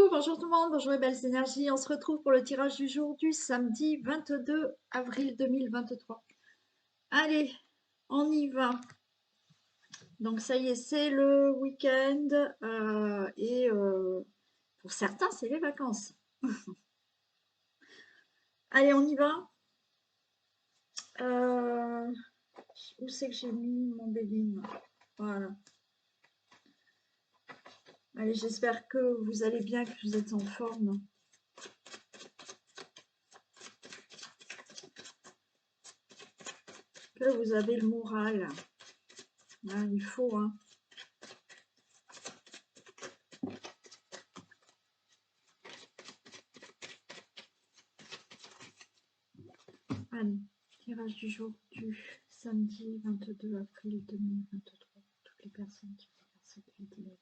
Bonjour tout le monde, bonjour les belles énergies. On se retrouve pour le tirage du jour du samedi 22 avril 2023. Allez, on y va. Donc ça y est, c'est le week-end et pour certains, c'est les vacances. Allez, on y va. Où c'est que j'ai mis mon béline? Voilà. Allez, j'espère que vous allez bien, que vous êtes en forme. Que vous avez le moral. Hein, il faut, hein. Allez, tirage du jour du samedi 22 avril 2023. Toutes les personnes qui regardent cette vidéo.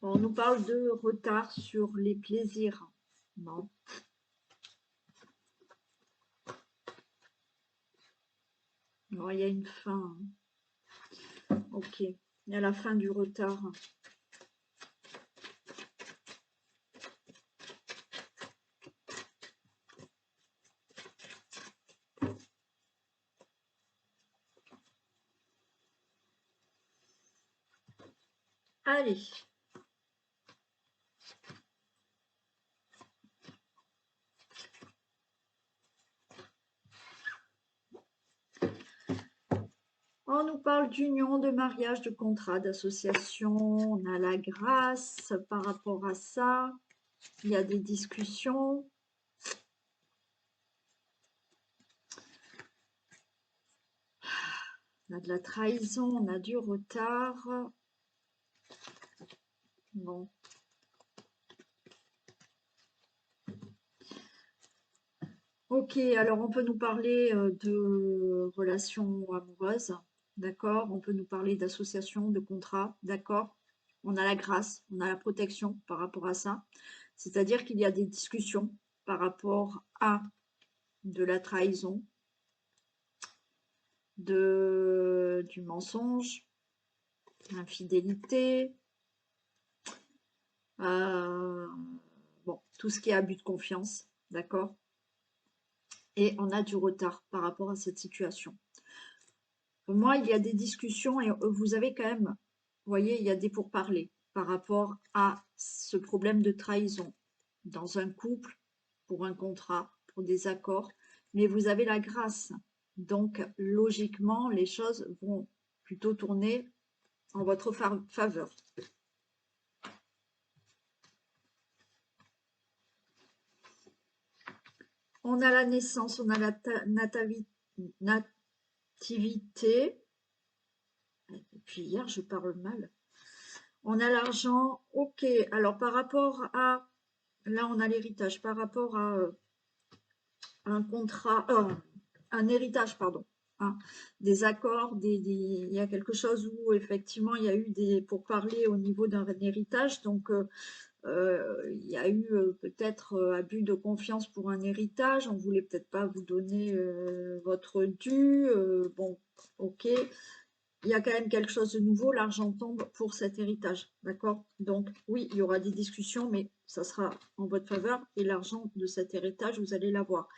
Bon, on nous parle de retard sur les plaisirs. Non. Bon, il y a une fin. Ok. Il y a la fin du retard. Allez. On nous parle d'union, de mariage, de contrat, d'association. On a la grâce par rapport à ça. Il y a des discussions. On a de la trahison, on a du retard. Bon. Ok, alors on peut nous parler de relations amoureuses, d'accord? On peut nous parler d'associations, de contrats, d'accord? On a la grâce, on a la protection par rapport à ça. C'est-à-dire qu'il y a des discussions par rapport à de la trahison, du mensonge, l'infidélité, bon, tout ce qui est abus de confiance, d'accord? Et on a du retard par rapport à cette situation. Pour moi, il y a des discussions et vous avez quand même, vous voyez, il y a des pourparlers par rapport à ce problème de trahison dans un couple, pour un contrat, pour des accords, mais vous avez la grâce. Donc, logiquement, les choses vont plutôt tourner en votre faveur. On a la naissance, on a la nativité. Et puis hier, je parle mal. On a l'argent, ok. Alors par rapport à, là on a l'héritage, par rapport à un contrat, un héritage, pardon, hein, des accords, il y a quelque chose où effectivement il y a eu des pourparlers au niveau d'un héritage, donc il y a eu peut-être abus de confiance pour un héritage, on voulait peut-être pas vous donner votre dû, bon, ok. Il y a quand même quelque chose de nouveau, l'argent tombe pour cet héritage, d'accord? Donc oui, il y aura des discussions, mais ça sera en votre faveur, et l'argent de cet héritage, vous allez l'avoir.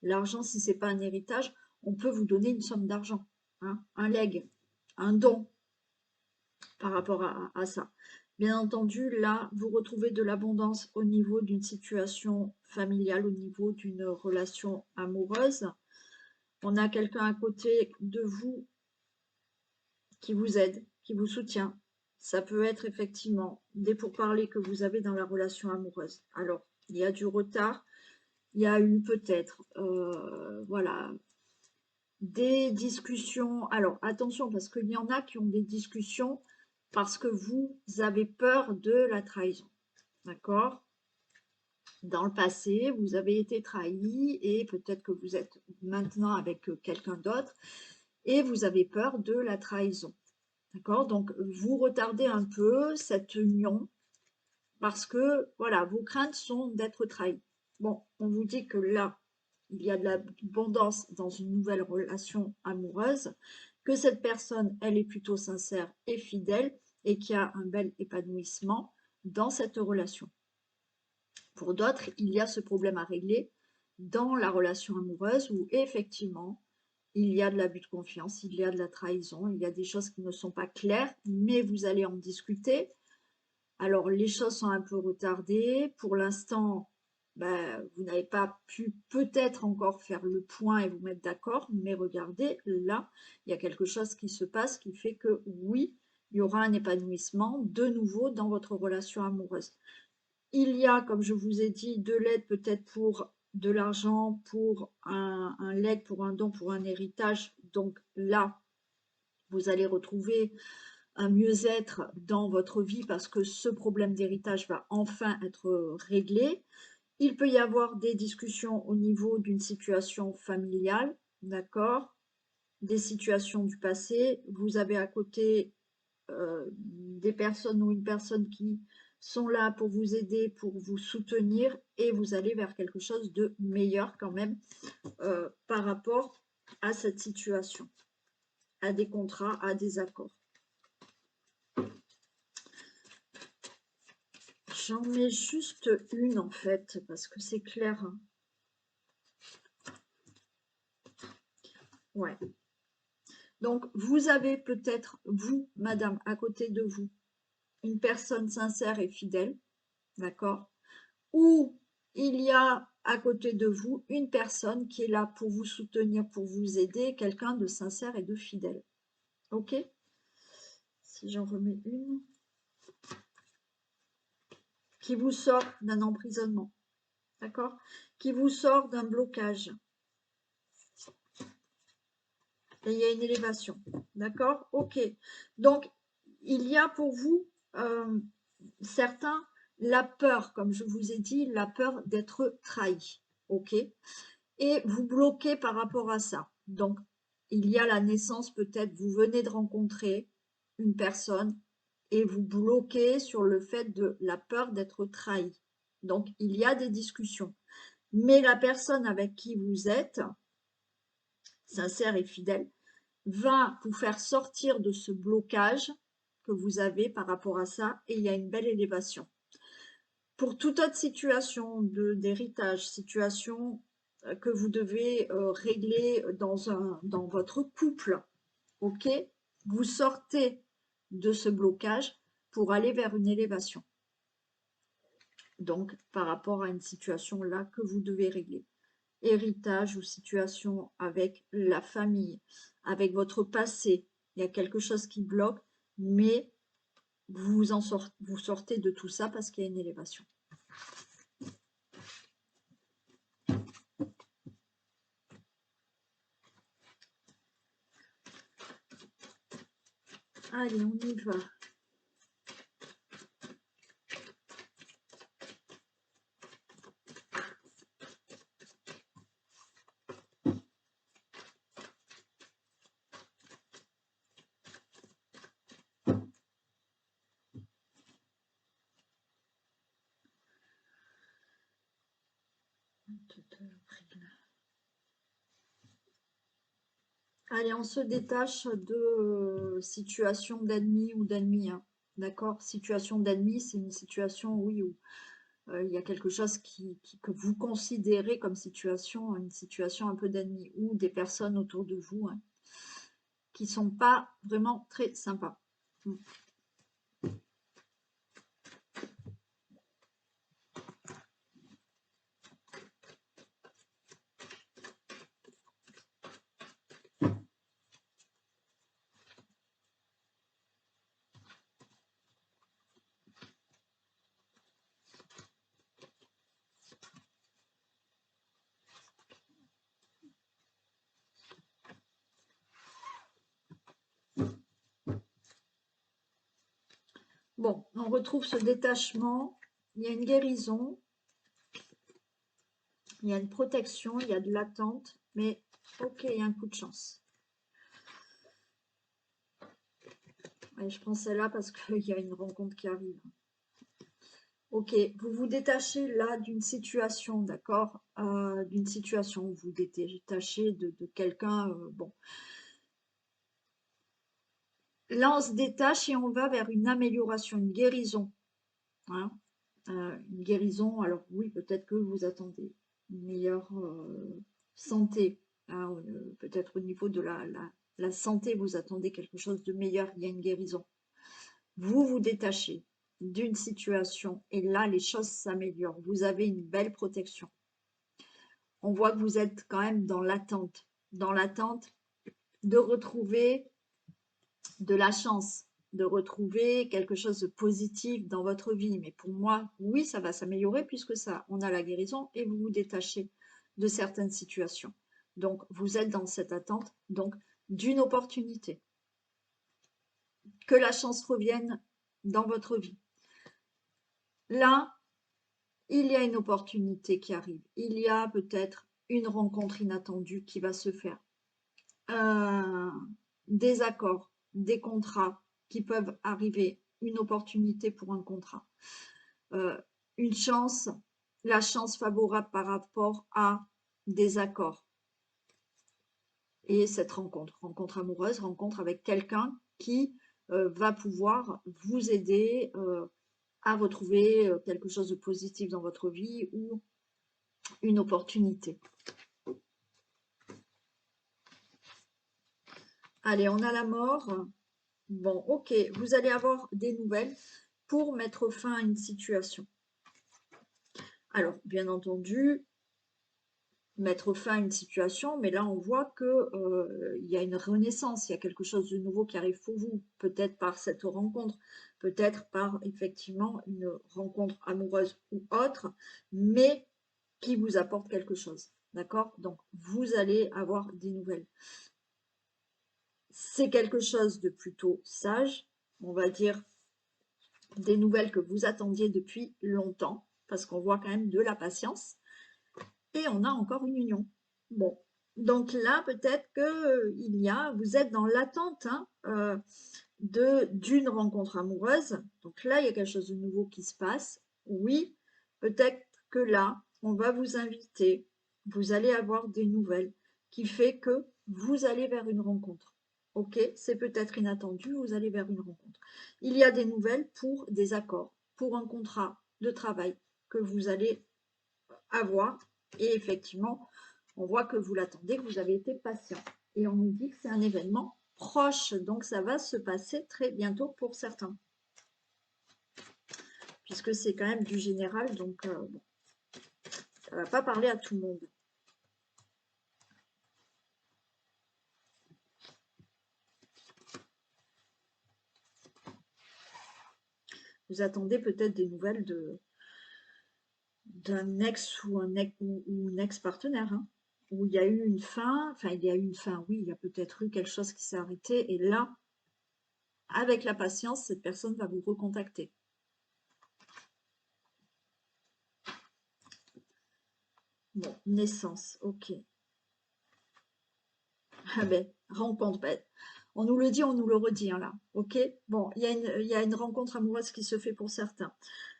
L'argent, si ce n'est pas un héritage, on peut vous donner une somme d'argent, hein, un legs, un don par rapport à ça. Bien entendu, là, vous retrouvez de l'abondance au niveau d'une situation familiale, au niveau d'une relation amoureuse. On a quelqu'un à côté de vous qui vous aide, qui vous soutient. Ça peut être effectivement des pourparlers que vous avez dans la relation amoureuse. Alors, il y a du retard, il y a eu peut-être, voilà, des discussions. Alors, attention, parce qu'il y en a qui ont des discussions parce que vous avez peur de la trahison. D'accord? Dans le passé, vous avez été trahi et peut-être que vous êtes maintenant avec quelqu'un d'autre et vous avez peur de la trahison. D'accord? Donc, vous retardez un peu cette union parce que, voilà, vos craintes sont d'être trahi. Bon, on vous dit que là, il y a de l'abondance dans une nouvelle relation amoureuse, que cette personne, elle est plutôt sincère et fidèle, et qu'il y a un bel épanouissement dans cette relation. Pour d'autres, il y a ce problème à régler dans la relation amoureuse où effectivement, il y a de l'abus de confiance, il y a de la trahison, il y a des choses qui ne sont pas claires, mais vous allez en discuter. Alors, les choses sont un peu retardées. Pour l'instant, ben, vous n'avez pas pu peut-être encore faire le point et vous mettre d'accord, mais regardez, là, il y a quelque chose qui se passe qui fait que oui, il y aura un épanouissement de nouveau dans votre relation amoureuse. Il y a, comme je vous ai dit, de l'aide peut-être pour de l'argent, pour un legs, pour un don, pour un héritage. Donc là, vous allez retrouver un mieux-être dans votre vie parce que ce problème d'héritage va enfin être réglé. Il peut y avoir des discussions au niveau d'une situation familiale, d'accord? Des situations du passé. Vous avez à côté des personnes ou une personne qui sont là pour vous aider, pour vous soutenir et vous allez vers quelque chose de meilleur quand même par rapport à cette situation, à des contrats, à des accords. J'en mets juste une en fait, parce que c'est clair. Hein. Ouais. Donc, vous avez peut-être, vous, madame, à côté de vous, une personne sincère et fidèle, d'accord? Ou il y a à côté de vous une personne qui est là pour vous soutenir, pour vous aider, quelqu'un de sincère et de fidèle. Ok? Si j'en remets une. Qui vous sort d'un emprisonnement. D'accord? Qui vous sort d'un blocage. Et il y a une élévation. D'accord? Ok. Donc, il y a pour vous, certains, la peur, comme je vous ai dit, la peur d'être trahi. Ok? Et vous bloquez par rapport à ça. Donc, il y a la naissance, peut-être, vous venez de rencontrer une personne et vous bloquez sur le fait de la peur d'être trahi. Donc, il y a des discussions. Mais la personne avec qui vous êtes, sincère et fidèle, va vous faire sortir de ce blocage que vous avez par rapport à ça et il y a une belle élévation. Pour toute autre situation d'héritage, situation que vous devez régler dans votre couple, ok, vous sortez de ce blocage pour aller vers une élévation. Donc, par rapport à une situation là que vous devez régler. Héritage ou situation avec la famille, avec votre passé, il y a quelque chose qui bloque, mais vous sortez de tout ça parce qu'il y a une élévation. Allez, on y va. Allez, on se détache de situation d'ennemi ou d'ennemi. Hein. D'accord? Situation d'ennemi, c'est une situation, oui, où il y a quelque chose que vous considérez comme situation, une situation un peu d'ennemi, ou des personnes autour de vous hein, qui ne sont pas vraiment très sympas. Bon, on retrouve ce détachement, il y a une guérison, il y a une protection, il y a de l'attente, mais ok, il y a un coup de chance. Ouais, je prends celle-là parce qu'il y a une rencontre qui arrive. Ok, vous vous détachez là d'une situation, d'accord? D'une situation, vous vous détachez de quelqu'un, bon. Là, on se détache et on va vers une amélioration, une guérison. Hein. Une guérison, alors oui, peut-être que vous attendez une meilleure santé. Hein, peut-être au niveau de la santé, vous attendez quelque chose de meilleur, il y a une guérison. Vous vous détachez d'une situation et là, les choses s'améliorent. Vous avez une belle protection. On voit que vous êtes quand même dans l'attente de retrouver de la chance, de retrouver quelque chose de positif dans votre vie. Mais pour moi, oui, ça va s'améliorer puisque ça, on a la guérison et vous vous détachez de certaines situations. Donc, vous êtes dans cette attente donc d'une opportunité. Que la chance revienne dans votre vie. Là, il y a une opportunité qui arrive. Il y a peut-être une rencontre inattendue qui va se faire. Des accords, des contrats qui peuvent arriver, une opportunité pour un contrat, une chance, la chance favorable par rapport à des accords. Et cette rencontre amoureuse, rencontre avec quelqu'un qui va pouvoir vous aider à retrouver quelque chose de positif dans votre vie ou une opportunité. Allez, on a la mort. Bon, ok, vous allez avoir des nouvelles pour mettre fin à une situation. Alors, bien entendu, mettre fin à une situation, mais là, on voit que il y a une renaissance, il y a quelque chose de nouveau qui arrive pour vous, peut-être par cette rencontre, peut-être par effectivement une rencontre amoureuse ou autre, mais qui vous apporte quelque chose, d'accord? Donc, vous allez avoir des nouvelles. C'est quelque chose de plutôt sage, on va dire des nouvelles que vous attendiez depuis longtemps, parce qu'on voit quand même de la patience, et on a encore une union. Bon, donc là, peut-être que vous êtes dans l'attente hein, d'une rencontre amoureuse. Donc là, il y a quelque chose de nouveau qui se passe. Oui, peut-être que là, on va vous inviter, vous allez avoir des nouvelles qui fait que vous allez vers une rencontre. Ok, c'est peut-être inattendu, vous allez vers une rencontre. Il y a des nouvelles pour des accords, pour un contrat de travail que vous allez avoir. Et effectivement, on voit que vous l'attendez, que vous avez été patient. Et on nous dit que c'est un événement proche, donc ça va se passer très bientôt pour certains. Puisque c'est quand même du général, donc bon, ça ne va pas parler à tout le monde. Vous attendez peut-être des nouvelles d'un ex ou une ex-partenaire, hein, où il y a eu une fin, enfin il y a eu une fin, oui, il y a peut-être eu quelque chose qui s'est arrêté, et là, avec la patience, cette personne va vous recontacter. Bon, naissance, ok. Ah ben, rencontre bête. On nous le dit, on nous le redit, hein, là. Ok. Bon, il y a une rencontre amoureuse qui se fait pour certains.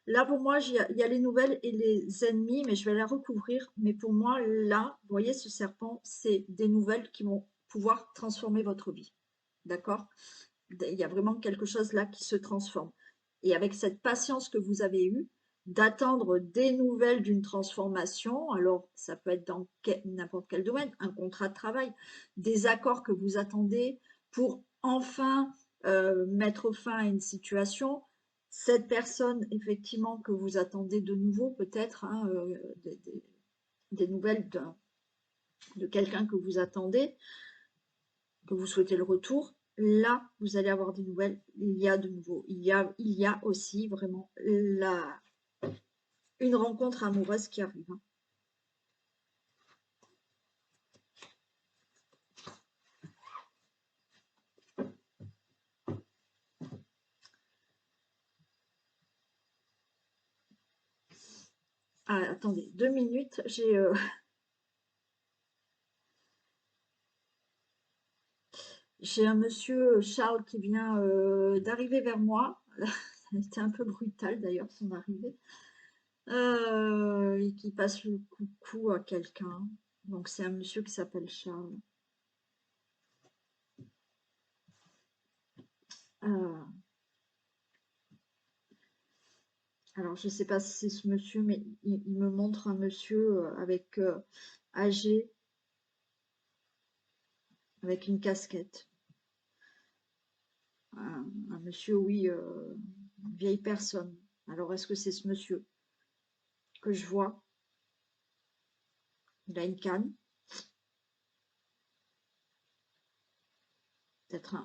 Là, pour moi, il y a les nouvelles et les ennemis, mais je vais la recouvrir. Mais pour moi, là, vous voyez, ce serpent, c'est des nouvelles qui vont pouvoir transformer votre vie. D'accord? Il y a vraiment quelque chose là qui se transforme. Et avec cette patience que vous avez eue, d'attendre des nouvelles d'une transformation, alors ça peut être dans n'importe quel domaine, un contrat de travail, des accords que vous attendez pour enfin mettre fin à une situation, cette personne effectivement que vous attendez de nouveau, peut-être hein, des nouvelles de quelqu'un que vous attendez, que vous souhaitez le retour, là, vous allez avoir des nouvelles, il y a de nouveau. Il y a aussi vraiment une rencontre amoureuse qui arrive. Hein. Ah, attendez, 2 minutes, j'ai un monsieur Charles qui vient d'arriver vers moi. C'était un peu brutal d'ailleurs son arrivée. Et qui passe le coucou à quelqu'un. Donc c'est un monsieur qui s'appelle Charles. Euh, alors, je ne sais pas si c'est ce monsieur, mais il me montre un monsieur avec âgé, avec une casquette. Un monsieur, oui, une vieille personne. Alors, est-ce que c'est ce monsieur que je vois? Il a une canne, peut-être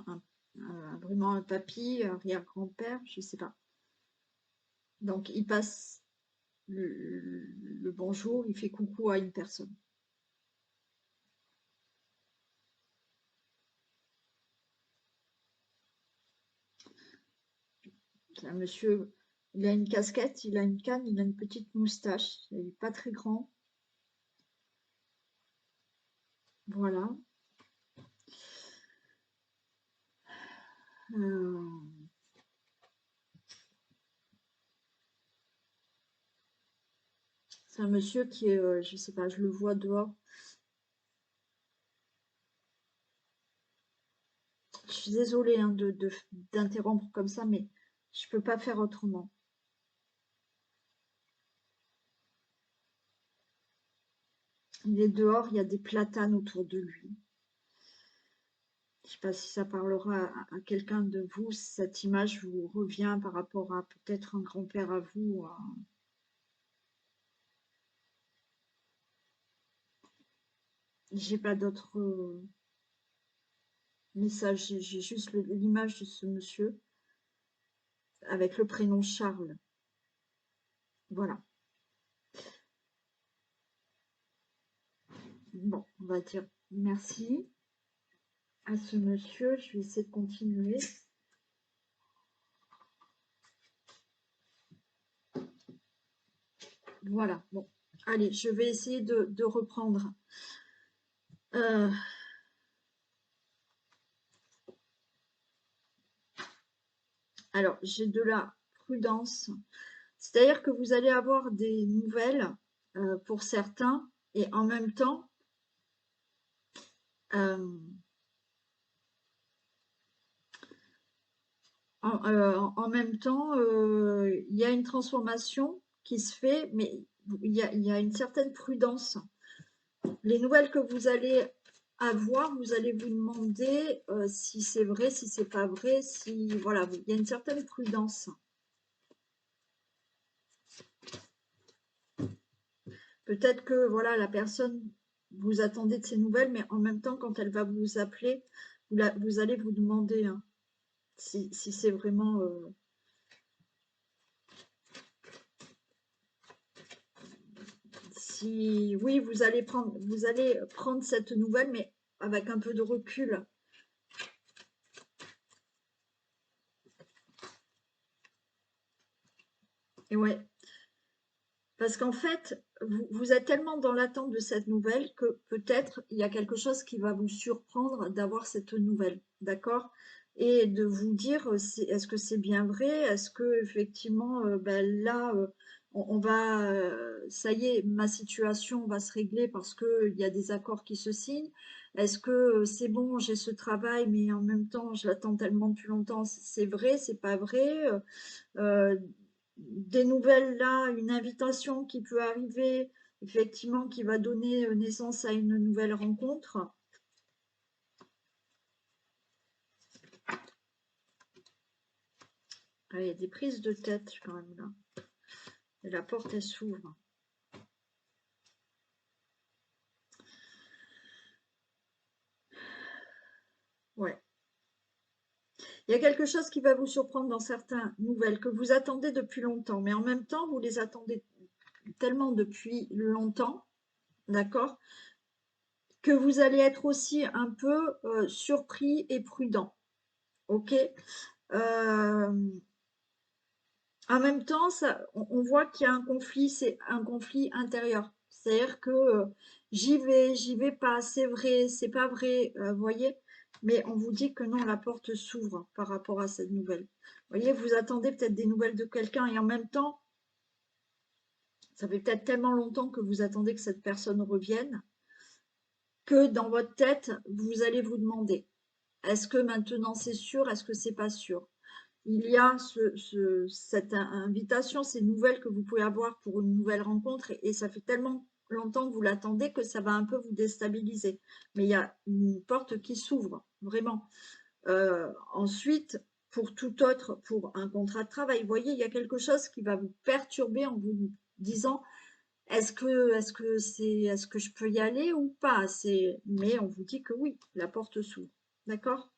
vraiment un papy, arrière-grand-père, je ne sais pas. Donc, il passe le bonjour, il fait coucou à une personne. C'est un monsieur, il a une casquette, il a une canne, il a une petite moustache, il n'est pas très grand. Voilà. Euh, c'est un monsieur qui est, je sais pas, je le vois dehors. Je suis désolée hein, d'interrompre comme ça, mais je peux pas faire autrement. Il est dehors, il y a des platanes autour de lui. Je sais pas si ça parlera à quelqu'un de vous, si cette image vous revient par rapport à peut-être un grand-père à vous. J'ai pas d'autres messages, j'ai juste l'image de ce monsieur avec le prénom Charles. Voilà. Bon, on va dire merci à ce monsieur. Je vais essayer de continuer. Voilà, bon. Allez, je vais essayer de reprendre. Euh, alors, j'ai de la prudence. C'est-à-dire que vous allez avoir des nouvelles pour certains et en même temps, euh, en même temps, il y a une transformation qui se fait, mais il y a une certaine prudence. Les nouvelles que vous allez avoir, vous allez vous demander si c'est vrai, si c'est pas vrai, si voilà, il y a une certaine prudence. Peut-être que voilà, la personne vous attendez de ces nouvelles, mais en même temps, quand elle va vous appeler, vous allez vous demander hein, si c'est vraiment si oui, vous allez prendre cette nouvelle, mais avec un peu de recul. Et ouais, parce qu'en fait, vous êtes tellement dans l'attente de cette nouvelle que peut-être il y a quelque chose qui va vous surprendre d'avoir cette nouvelle, d'accord? Et de vous dire, est-ce que c'est bien vrai? Est-ce que effectivement, ben là, on va, ça y est, ma situation va se régler parce que il y a des accords qui se signent. Est-ce que c'est bon, j'ai ce travail, mais en même temps, je l'attends tellement depuis longtemps. C'est vrai, c'est pas vrai? Euh, des nouvelles là, une invitation qui peut arriver, effectivement, qui va donner naissance à une nouvelle rencontre. Ah, il y a des prises de tête quand même là. Et la porte, elle s'ouvre. Ouais. Il y a quelque chose qui va vous surprendre dans certaines nouvelles que vous attendez depuis longtemps, mais en même temps, vous les attendez tellement depuis longtemps, d'accord, que vous allez être aussi un peu surpris et prudent. Ok. Euh, En même temps, on voit qu'il y a un conflit, c'est un conflit intérieur. C'est-à-dire que j'y vais pas, c'est vrai, c'est pas vrai, vous voyez. Mais on vous dit que non, la porte s'ouvre par rapport à cette nouvelle. Vous voyez, vous attendez peut-être des nouvelles de quelqu'un et en même temps, ça fait peut-être tellement longtemps que vous attendez que cette personne revienne que dans votre tête, vous allez vous demander, Est-ce que maintenant c'est sûr? Est-ce que c'est pas sûr? Il y a cette invitation, ces nouvelles que vous pouvez avoir pour une nouvelle rencontre et ça fait tellement longtemps que vous l'attendez que ça va un peu vous déstabiliser. Mais il y a une porte qui s'ouvre, vraiment. Ensuite, pour tout autre, pour un contrat de travail, vous voyez, il y a quelque chose qui va vous perturber en vous disant est-ce que je peux y aller ou pas? Mais on vous dit que oui, la porte s'ouvre. D'accord?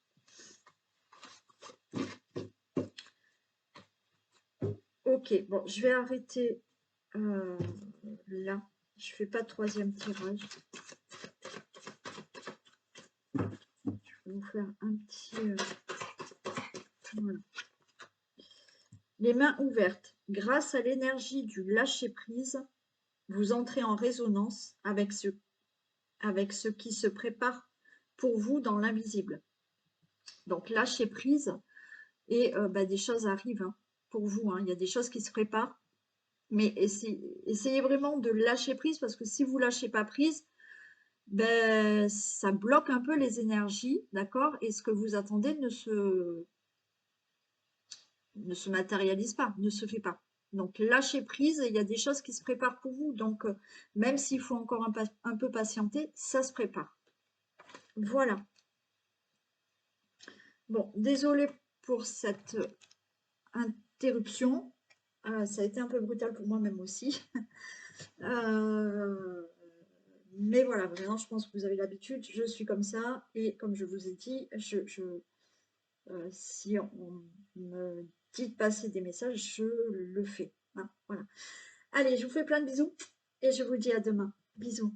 Ok, bon, je vais arrêter là. Je fais pas de troisième tirage. Je vais vous faire un petit... voilà. Les mains ouvertes. Grâce à l'énergie du lâcher-prise, vous entrez en résonance avec ce qui se prépare pour vous dans l'invisible. Donc, lâcher prise et des choses arrivent hein, pour vous. Hein. Il y a des choses qui se préparent. Mais essayez vraiment de lâcher prise parce que si vous lâchez pas prise, ben, ça bloque un peu les énergies, d'accord? Et ce que vous attendez ne se matérialise pas, ne se fait pas. Donc, lâchez prise, il y a des choses qui se préparent pour vous. Donc, même s'il faut encore un peu patienter, ça se prépare. Voilà. Bon, désolé pour cette interruption. Ça a été un peu brutal pour moi même aussi. Mais voilà, maintenant je pense que vous avez l'habitude, je suis comme ça. Et comme je vous ai dit, si on me dit de passer des messages, je le fais. Hein, voilà. Allez, je vous fais plein de bisous et je vous dis à demain. Bisous.